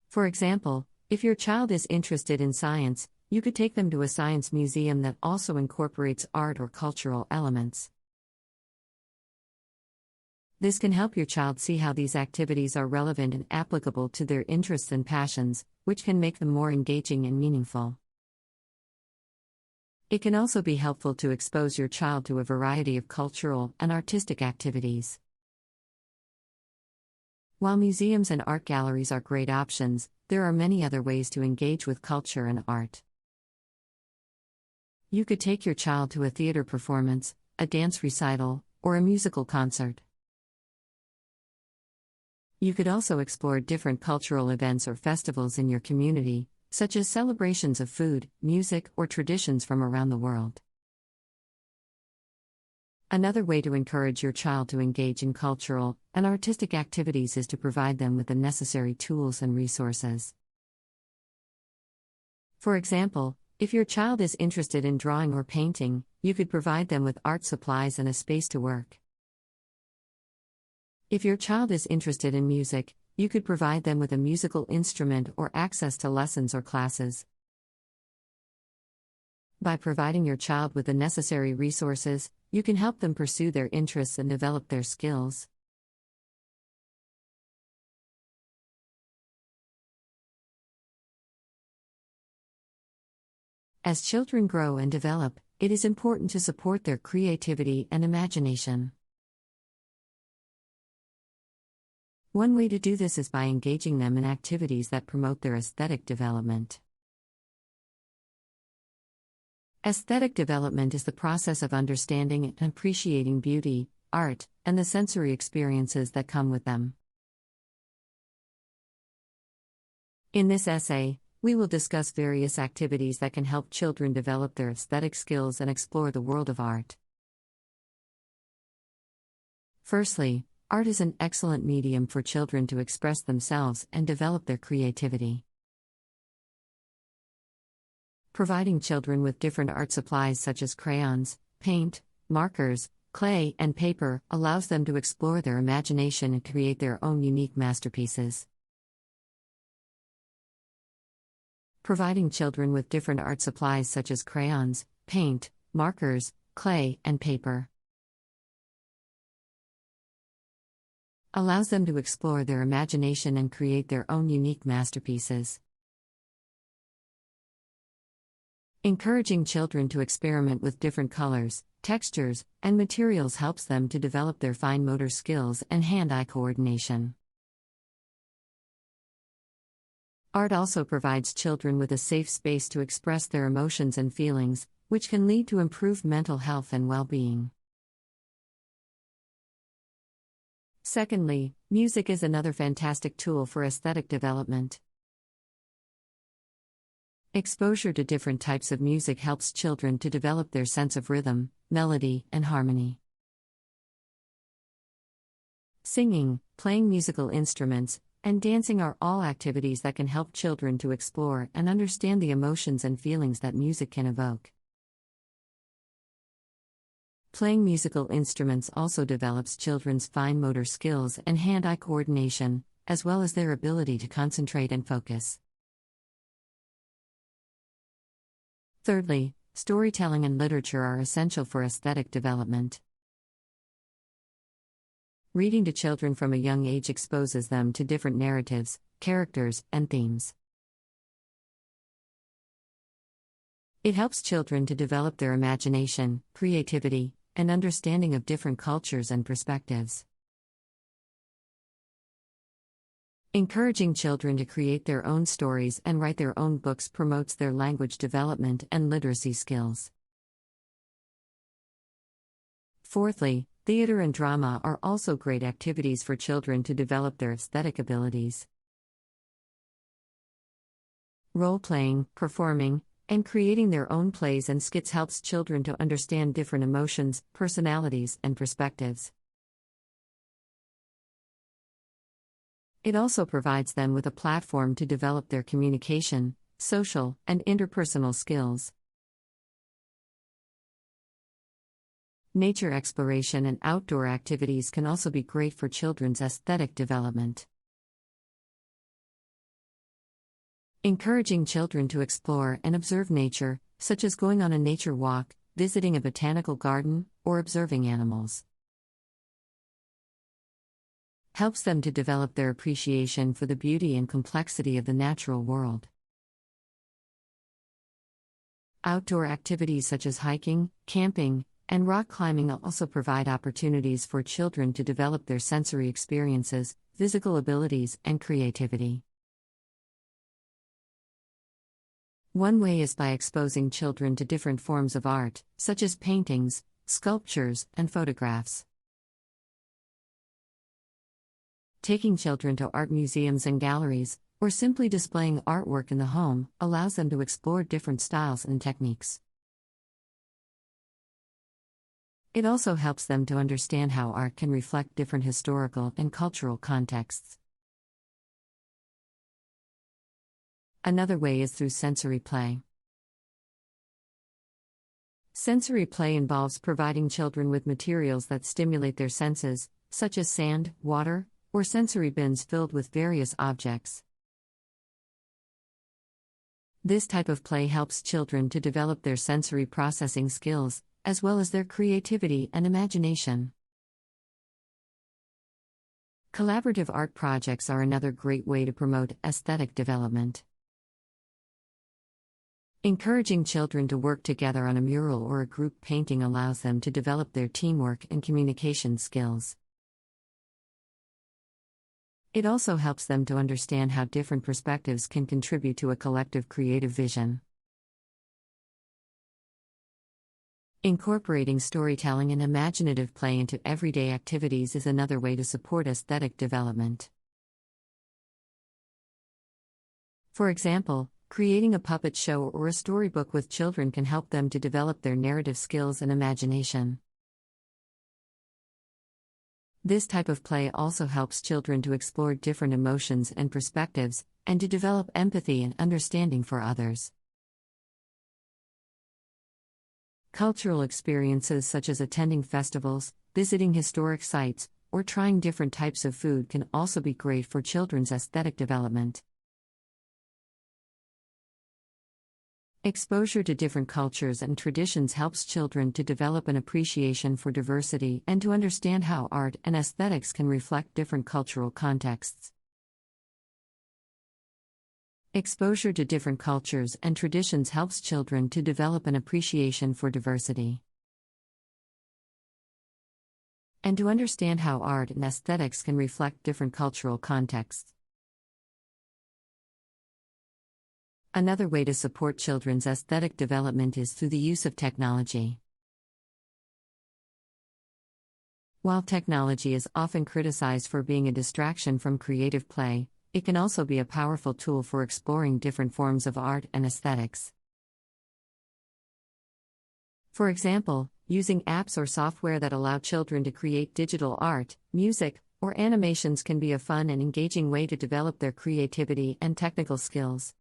For example, if your child is interested in science, you could take them to a science museum that also incorporates art or cultural elements. This can help your child see how these activities are relevant and applicable to their interests and passions, which can make them more engaging and meaningful. It can also be helpful to expose your child to a variety of cultural and artistic activities. While museums and art galleries are great options, there are many other ways to engage with culture and art. You could take your child to a theater performance, a dance recital, or a musical concert. You could also explore different cultural events or festivals in your community, such as celebrations of food, music, or traditions from around the world. Another way to encourage your child to engage in cultural and artistic activities is to provide them with the necessary tools and resources. For example, if your child is interested in drawing or painting, you could provide them with art supplies and a space to work. If your child is interested in music, you could provide them with a musical instrument or access to lessons or classes. By providing your child with the necessary resources, you can help them pursue their interests and develop their skills. As children grow and develop, it is important to support their creativity and imagination. One way to do this is by engaging them in activities that promote their aesthetic development. Aesthetic development is the process of understanding and appreciating beauty, art, and the sensory experiences that come with them. In this essay, we will discuss various activities that can help children develop their aesthetic skills and explore the world of art. Firstly, art is an excellent medium for children to express themselves and develop their creativity. Providing children with different art supplies such as crayons, paint, markers, clay, and paper allows them to explore their imagination and create their own unique masterpieces. Providing children with different art supplies such as crayons, paint, markers, clay, and paper allows them to explore their imagination and create their own unique masterpieces. Encouraging children to experiment with different colors, textures, and materials helps them to develop their fine motor skills and hand-eye coordination. Art also provides children with a safe space to express their emotions and feelings, which can lead to improved mental health and well-being. Secondly, music is another fantastic tool for aesthetic development. Exposure to different types of music helps children to develop their sense of rhythm, melody, and harmony. Singing, playing musical instruments, and dancing are all activities that can help children to explore and understand the emotions and feelings that music can evoke. Playing musical instruments also develops children's fine motor skills and hand-eye coordination, as well as their ability to concentrate and focus. Thirdly, storytelling and literature are essential for aesthetic development. Reading to children from a young age exposes them to different narratives, characters, and themes. It helps children to develop their imagination, creativity, and understanding of different cultures and perspectives. Encouraging children to create their own stories and write their own books promotes their language development and literacy skills. Fourthly, theater and drama are also great activities for children to develop their aesthetic abilities. Role-playing, performing, and creating their own plays and skits helps children to understand different emotions, personalities, and perspectives. It also provides them with a platform to develop their communication, social, and interpersonal skills. Nature exploration and outdoor activities can also be great for children's aesthetic development. Encouraging children to explore and observe nature, such as going on a nature walk, visiting a botanical garden, or observing animals, helps them to develop their appreciation for the beauty and complexity of the natural world. Outdoor activities such as hiking, camping, and rock climbing also provide opportunities for children to develop their sensory experiences, physical abilities, and creativity. One way is by exposing children to different forms of art, such as paintings, sculptures, and photographs. Taking children to art museums and galleries, or simply displaying artwork in the home, allows them to explore different styles and techniques. It also helps them to understand how art can reflect different historical and cultural contexts. Another way is through sensory play. Sensory play involves providing children with materials that stimulate their senses, such as sand, water, or sensory bins filled with various objects. This type of play helps children to develop their sensory processing skills, as well as their creativity and imagination. Collaborative art projects are another great way to promote aesthetic development. Encouraging children to work together on a mural or a group painting allows them to develop their teamwork and communication skills. It also helps them to understand how different perspectives can contribute to a collective creative vision. Incorporating storytelling and imaginative play into everyday activities is another way to support aesthetic development. For example, creating a puppet show or a storybook with children can help them to develop their narrative skills and imagination. This type of play also helps children to explore different emotions and perspectives, and to develop empathy and understanding for others. Cultural experiences such as attending festivals, visiting historic sites, or trying different types of food can also be great for children's aesthetic development. Exposure to different cultures and traditions helps children to develop an appreciation for diversity and to understand how art and aesthetics can reflect different cultural contexts. Exposure to different cultures and traditions helps children to develop an appreciation for diversity and to understand how art and aesthetics can reflect different cultural contexts. Another way to support children's aesthetic development is through the use of technology. While technology is often criticized for being a distraction from creative play, it can also be a powerful tool for exploring different forms of art and aesthetics. For example, using apps or software that allow children to create digital art, music, or animations can be a fun and engaging way to develop their creativity and technical skills.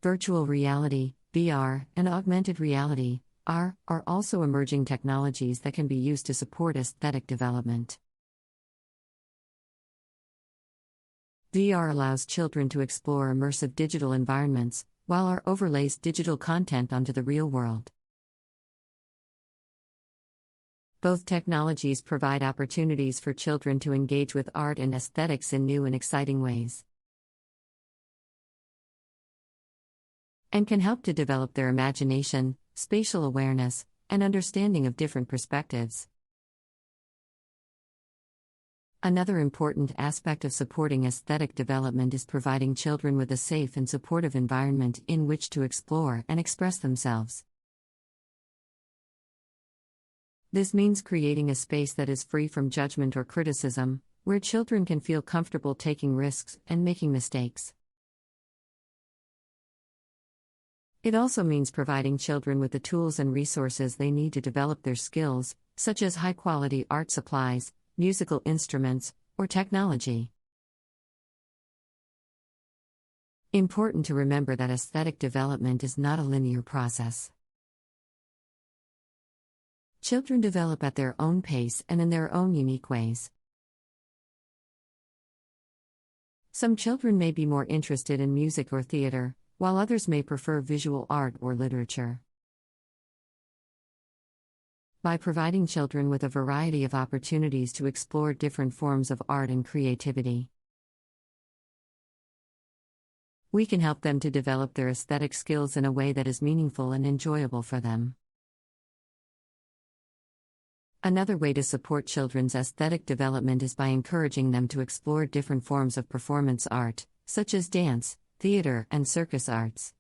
Virtual reality, VR, and augmented reality, AR, are also emerging technologies that can be used to support aesthetic development. VR allows children to explore immersive digital environments, while AR overlays digital content onto the real world. Both technologies provide opportunities for children to engage with art and aesthetics in new and exciting ways, and can help to develop their imagination, spatial awareness, and understanding of different perspectives. Another important aspect of supporting aesthetic development is providing children with a safe and supportive environment in which to explore and express themselves. This means creating a space that is free from judgment or criticism, where children can feel comfortable taking risks and making mistakes. It also means providing children with the tools and resources they need to develop their skills, such as high-quality art supplies, musical instruments, or technology. Important to remember that aesthetic development is not a linear process. Children develop at their own pace and in their own unique ways. Some children may be more interested in music or theater, while others may prefer visual art or literature. By providing children with a variety of opportunities to explore different forms of art and creativity, we can help them to develop their aesthetic skills in a way that is meaningful and enjoyable for them. Another way to support children's aesthetic development is by encouraging them to explore different forms of performance art, such as dance, theater, and circus arts.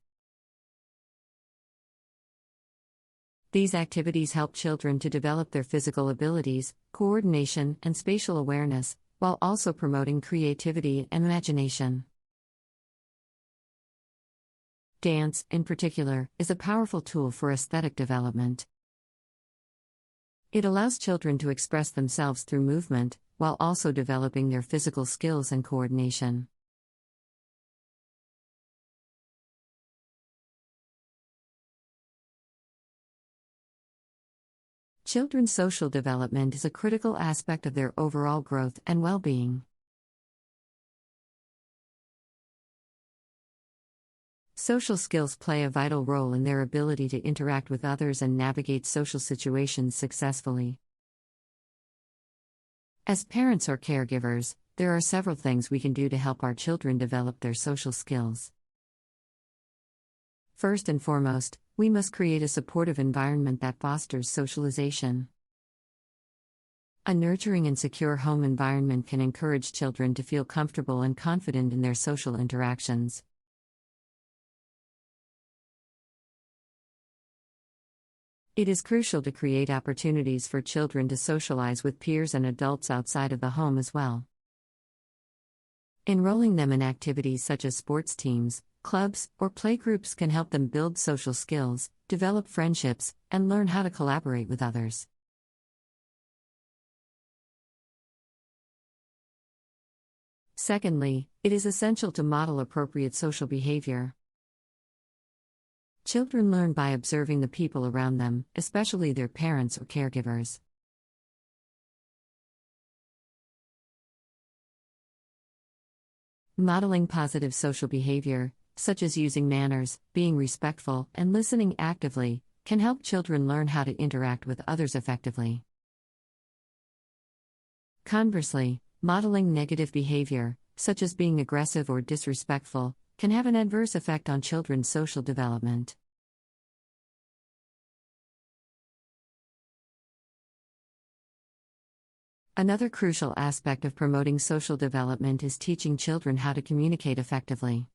These activities help children to develop their physical abilities, coordination, and spatial awareness, while also promoting creativity and imagination. Dance, in particular, is a powerful tool for aesthetic development. It allows children to express themselves through movement, while also developing their physical skills and coordination. Children's social development is a critical aspect of their overall growth and well-being. Social skills play a vital role in their ability to interact with others and navigate social situations successfully. As parents or caregivers, there are several things we can do to help our children develop their social skills. First and foremost, we must create a supportive environment that fosters socialization. A nurturing and secure home environment can encourage children to feel comfortable and confident in their social interactions. It is crucial to create opportunities for children to socialize with peers and adults outside of the home as well. Enrolling them in activities such as sports teams, clubs, or playgroups can help them build social skills, develop friendships, and learn how to collaborate with others. Secondly, it is essential to model appropriate social behavior. Children learn by observing the people around them, especially their parents or caregivers. Modeling positive social behavior, such as using manners, being respectful, and listening actively, can help children learn how to interact with others effectively. Conversely, modeling negative behavior, such as being aggressive or disrespectful, can have an adverse effect on children's social development. Another crucial aspect of promoting social development is teaching children how to communicate effectively.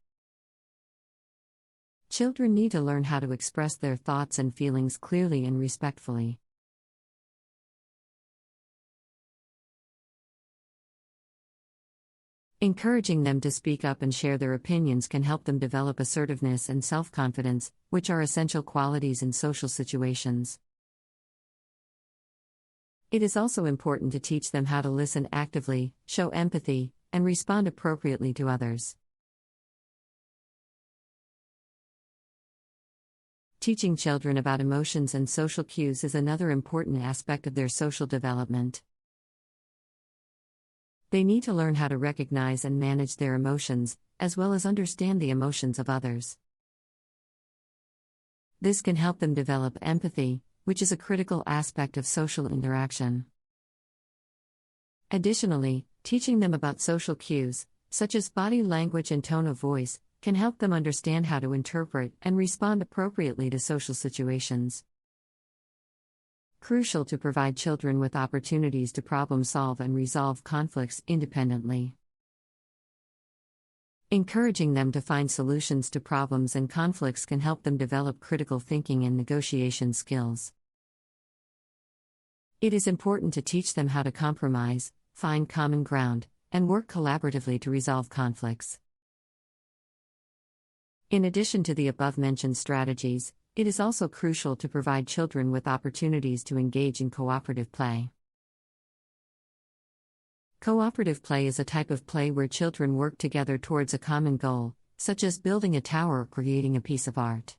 Children need to learn how to express their thoughts and feelings clearly and respectfully. Encouraging them to speak up and share their opinions can help them develop assertiveness and self-confidence, which are essential qualities in social situations. It is also important to teach them how to listen actively, show empathy, and respond appropriately to others. Teaching children about emotions and social cues is another important aspect of their social development. They need to learn how to recognize and manage their emotions, as well as understand the emotions of others. This can help them develop empathy, which is a critical aspect of social interaction. Additionally, teaching them about social cues, such as body language and tone of voice, can help them understand how to interpret and respond appropriately to social situations. Crucial to provide children with opportunities to problem solve and resolve conflicts independently. Encouraging them to find solutions to problems and conflicts can help them develop critical thinking and negotiation skills. It is important to teach them how to compromise, find common ground, and work collaboratively to resolve conflicts. In addition to the above-mentioned strategies, it is also crucial to provide children with opportunities to engage in cooperative play. Cooperative play is a type of play where children work together towards a common goal, such as building a tower or creating a piece of art.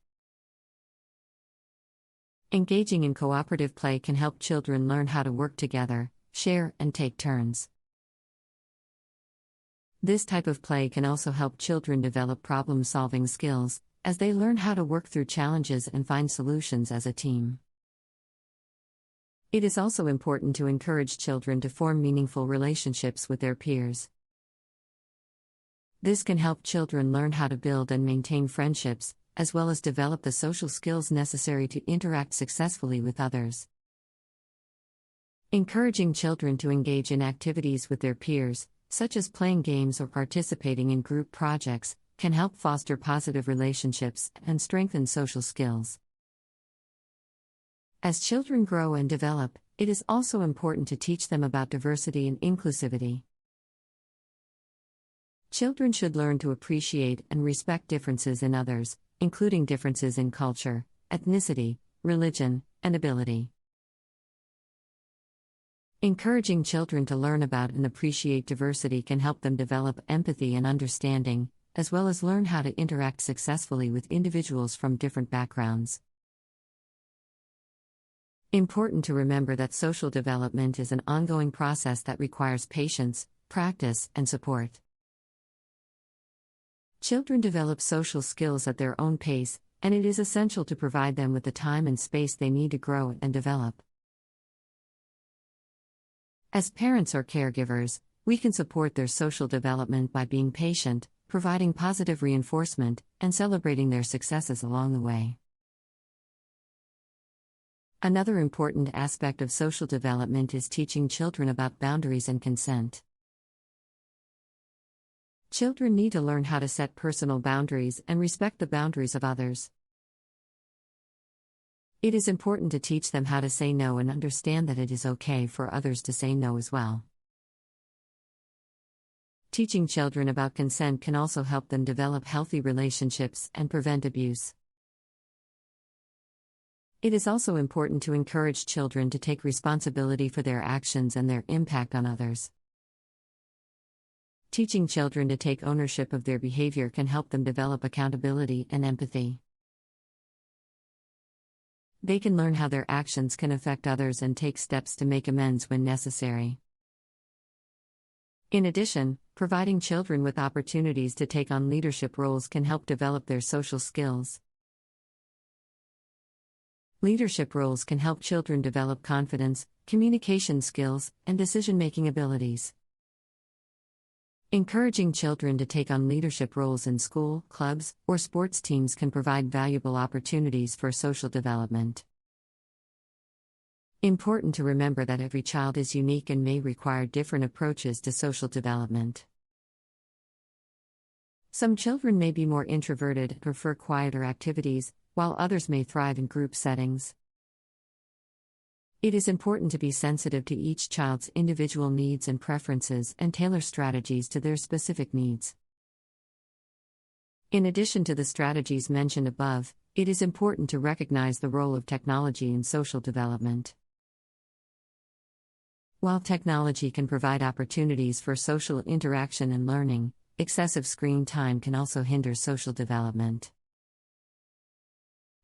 Engaging in cooperative play can help children learn how to work together, share, and take turns. This type of play can also help children develop problem-solving skills, as they learn how to work through challenges and find solutions as a team. It is also important to encourage children to form meaningful relationships with their peers. This can help children learn how to build and maintain friendships, as well as develop the social skills necessary to interact successfully with others. Encouraging children to engage in activities with their peers, such as playing games or participating in group projects, can help foster positive relationships and strengthen social skills. As children grow and develop, it is also important to teach them about diversity and inclusivity. Children should learn to appreciate and respect differences in others, including differences in culture, ethnicity, religion, and ability. Encouraging children to learn about and appreciate diversity can help them develop empathy and understanding, as well as learn how to interact successfully with individuals from different backgrounds. Important to remember that social development is an ongoing process that requires patience, practice, and support. Children develop social skills at their own pace, and it is essential to provide them with the time and space they need to grow and develop. As parents or caregivers, we can support their social development by being patient, providing positive reinforcement, and celebrating their successes along the way. Another important aspect of social development is teaching children about boundaries and consent. Children need to learn how to set personal boundaries and respect the boundaries of others. It is important to teach them how to say no and understand that it is okay for others to say no as well. Teaching children about consent can also help them develop healthy relationships and prevent abuse. It is also important to encourage children to take responsibility for their actions and their impact on others. Teaching children to take ownership of their behavior can help them develop accountability and empathy. They can learn how their actions can affect others and take steps to make amends when necessary. In addition, providing children with opportunities to take on leadership roles can help develop their social skills. Leadership roles can help children develop confidence, communication skills, and decision-making abilities. Encouraging children to take on leadership roles in school, clubs, or sports teams can provide valuable opportunities for social development. Important to remember that every child is unique and may require different approaches to social development. Some children may be more introverted and prefer quieter activities, while others may thrive in group settings. It is important to be sensitive to each child's individual needs and preferences and tailor strategies to their specific needs. In addition to the strategies mentioned above, it is important to recognize the role of technology in social development. While technology can provide opportunities for social interaction and learning, excessive screen time can also hinder social development.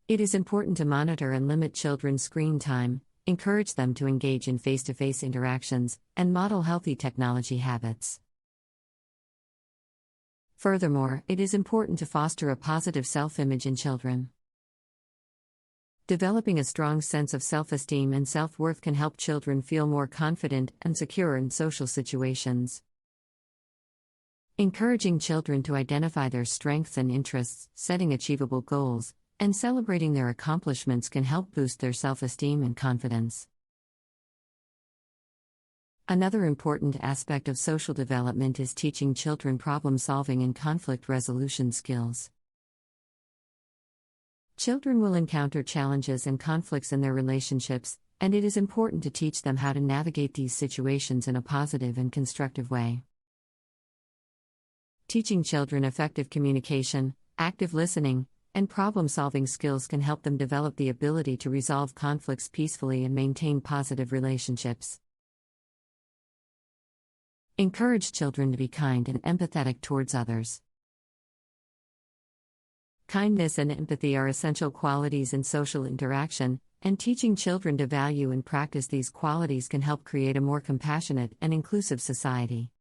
It is important to monitor and limit children's screen time, encourage them to engage in face-to-face interactions, and model healthy technology habits. Furthermore, it is important to foster a positive self-image in children. Developing a strong sense of self-esteem and self-worth can help children feel more confident and secure in social situations. Encouraging children to identify their strengths and interests, setting achievable goals, and celebrating their accomplishments can help boost their self-esteem and confidence. Another important aspect of social development is teaching children problem-solving and conflict resolution skills. Children will encounter challenges and conflicts in their relationships, and it is important to teach them how to navigate these situations in a positive and constructive way. Teaching children effective communication, active listening, and problem-solving skills can help them develop the ability to resolve conflicts peacefully and maintain positive relationships. Encourage children to be kind and empathetic towards others. Kindness and empathy are essential qualities in social interaction, and teaching children to value and practice these qualities can help create a more compassionate and inclusive society.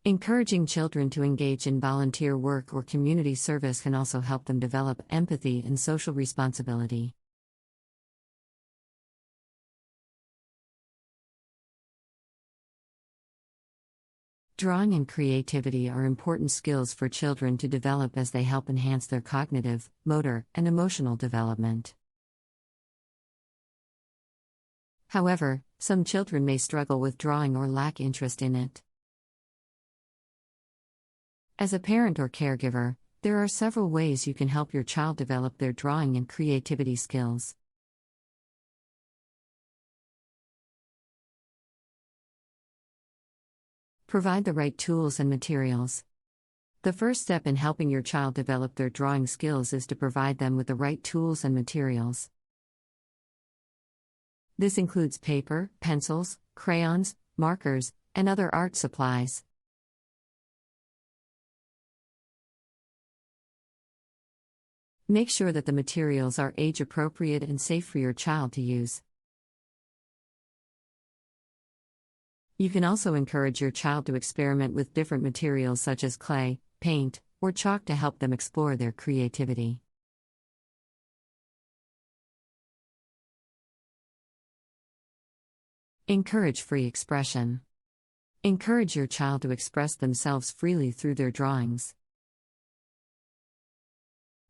Encouraging children to engage in volunteer work or community service can also help them develop empathy and social responsibility. Drawing and creativity are important skills for children to develop as they help enhance their cognitive, motor, and emotional development. However, some children may struggle with drawing or lack interest in it. As a parent or caregiver, there are several ways you can help your child develop their drawing and creativity skills. Provide the right tools and materials. The first step in helping your child develop their drawing skills is to provide them with the right tools and materials. This includes paper, pencils, crayons, markers, and other art supplies. Make sure that the materials are age-appropriate and safe for your child to use. You can also encourage your child to experiment with different materials such as clay, paint, or chalk to help them explore their creativity. Encourage free expression. Encourage your child to express themselves freely through their drawings.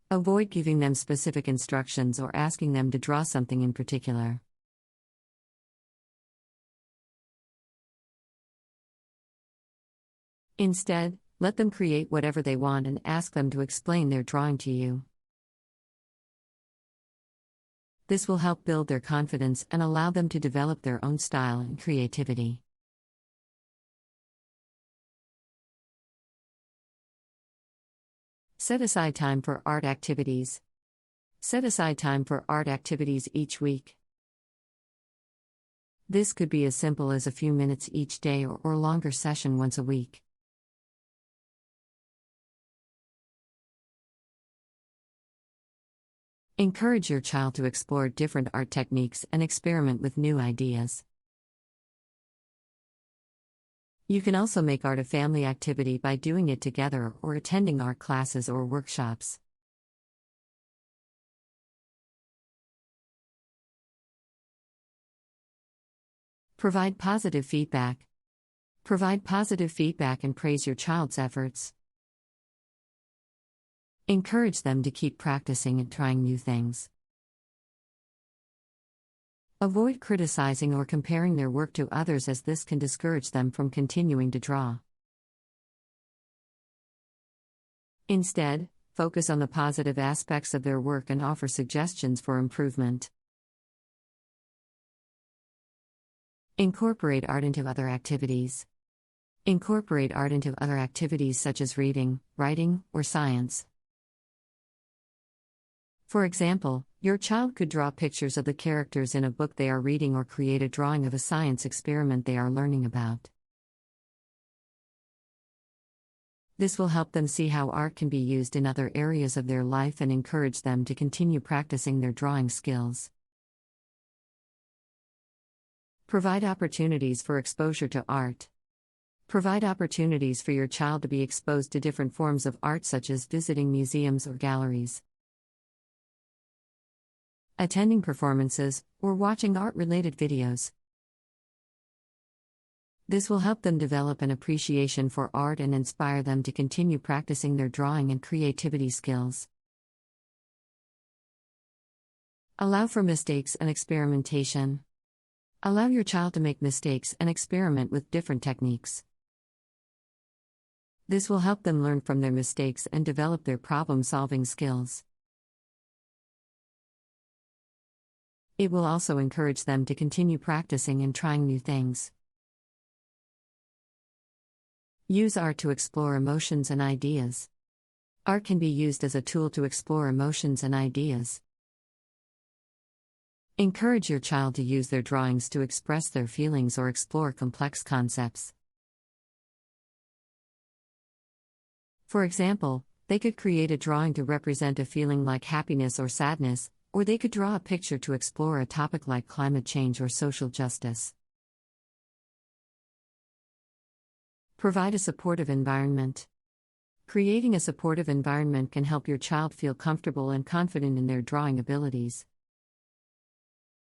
Avoid giving them specific instructions or asking them to draw something in particular. Instead, let them create whatever they want and ask them to explain their drawing to you. This will help build their confidence and allow them to develop their own style and creativity. Set aside time for art activities. Set aside time for art activities each week. This could be as simple as a few minutes each day or a longer session once a week. Encourage your child to explore different art techniques and experiment with new ideas. You can also make art a family activity by doing it together or attending art classes or workshops. Provide positive feedback. Provide positive feedback and praise your child's efforts. Encourage them to keep practicing and trying new things. Avoid criticizing or comparing their work to others, as this can discourage them from continuing to draw. Instead, focus on the positive aspects of their work and offer suggestions for improvement. Incorporate art into other activities. Incorporate art into other activities such as reading, writing, or science. For example, your child could draw pictures of the characters in a book they are reading or create a drawing of a science experiment they are learning about. This will help them see how art can be used in other areas of their life and encourage them to continue practicing their drawing skills. Provide opportunities for exposure to art. Provide opportunities for your child to be exposed to different forms of art, such as visiting museums or galleries, attending performances, or watching art-related videos. This will help them develop an appreciation for art and inspire them to continue practicing their drawing and creativity skills. Allow for mistakes and experimentation. Allow your child to make mistakes and experiment with different techniques. This will help them learn from their mistakes and develop their problem-solving skills. It will also encourage them to continue practicing and trying new things. Use art to explore emotions and ideas. Art can be used as a tool to explore emotions and ideas. Encourage your child to use their drawings to express their feelings or explore complex concepts. For example, they could create a drawing to represent a feeling like happiness or sadness, or they could draw a picture to explore a topic like climate change or social justice. Provide a supportive environment. Creating a supportive environment can help your child feel comfortable and confident in their drawing abilities.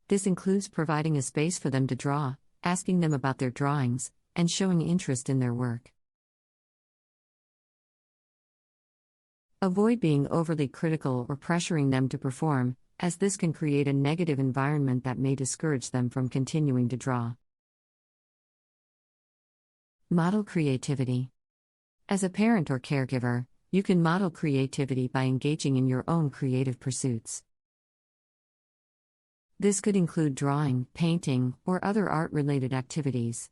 This includes providing a space for them to draw, asking them about their drawings, and showing interest in their work. Avoid being overly critical or pressuring them to perform, as this can create a negative environment that may discourage them from continuing to draw. Model creativity. As a parent or caregiver, you can model creativity by engaging in your own creative pursuits. This could include drawing, painting, or other art-related activities.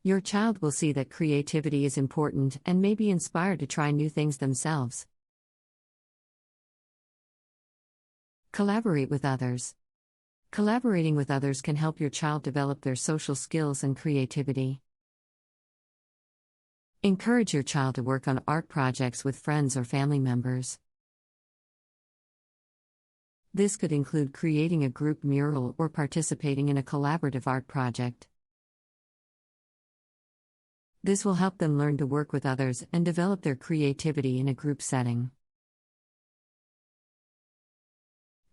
Your child will see that creativity is important and may be inspired to try new things themselves. Collaborate with others. Collaborating with others can help your child develop their social skills and creativity. Encourage your child to work on art projects with friends or family members. This could include creating a group mural or participating in a collaborative art project. This will help them learn to work with others and develop their creativity in a group setting.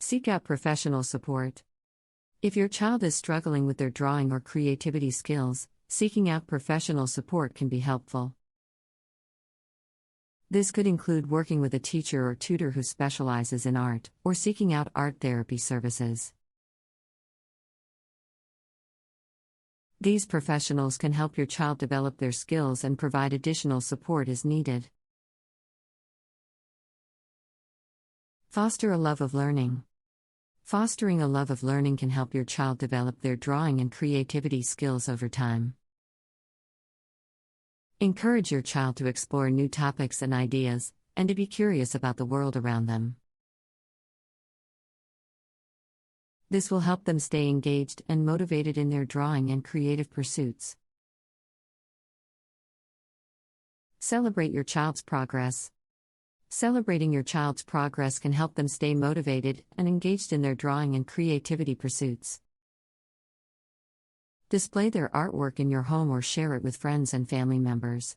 Seek out professional support. If your child is struggling with their drawing or creativity skills, seeking out professional support can be helpful. This could include working with a teacher or tutor who specializes in art, or seeking out art therapy services. These professionals can help your child develop their skills and provide additional support as needed. Foster a love of learning. Fostering a love of learning can help your child develop their drawing and creativity skills over time. Encourage your child to explore new topics and ideas, and to be curious about the world around them. This will help them stay engaged and motivated in their drawing and creative pursuits. Celebrate your child's progress. Celebrating your child's progress can help them stay motivated and engaged in their drawing and creativity pursuits. Display their artwork in your home or share it with friends and family members.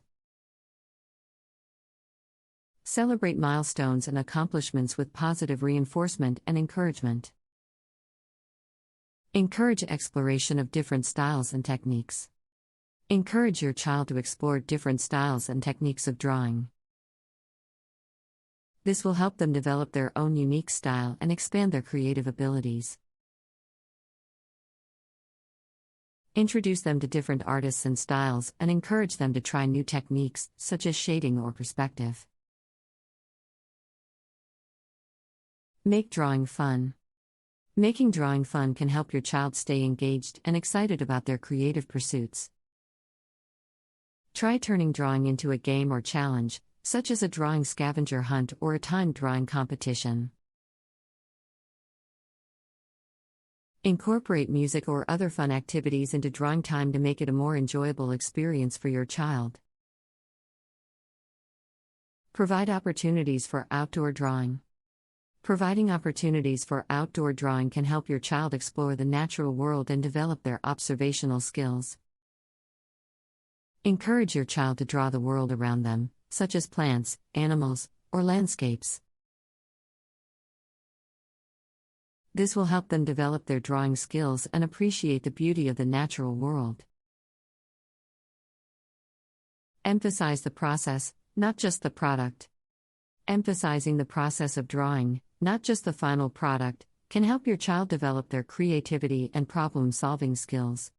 Celebrate milestones and accomplishments with positive reinforcement and encouragement. Encourage exploration of different styles and techniques. Encourage your child to explore different styles and techniques of drawing. This will help them develop their own unique style and expand their creative abilities. Introduce them to different artists and styles and encourage them to try new techniques, such as shading or perspective. Make drawing fun. Making drawing fun can help your child stay engaged and excited about their creative pursuits. Try turning drawing into a game or challenge, such as a drawing scavenger hunt or a timed drawing competition. Incorporate music or other fun activities into drawing time to make it a more enjoyable experience for your child. Provide opportunities for outdoor drawing. Providing opportunities for outdoor drawing can help your child explore the natural world and develop their observational skills. Encourage your child to draw the world around them, such as plants, animals, or landscapes. This will help them develop their drawing skills and appreciate the beauty of the natural world. Emphasize the process, not just the product. Emphasizing the process of drawing, not just the final product, can help your child develop their creativity and problem-solving skills.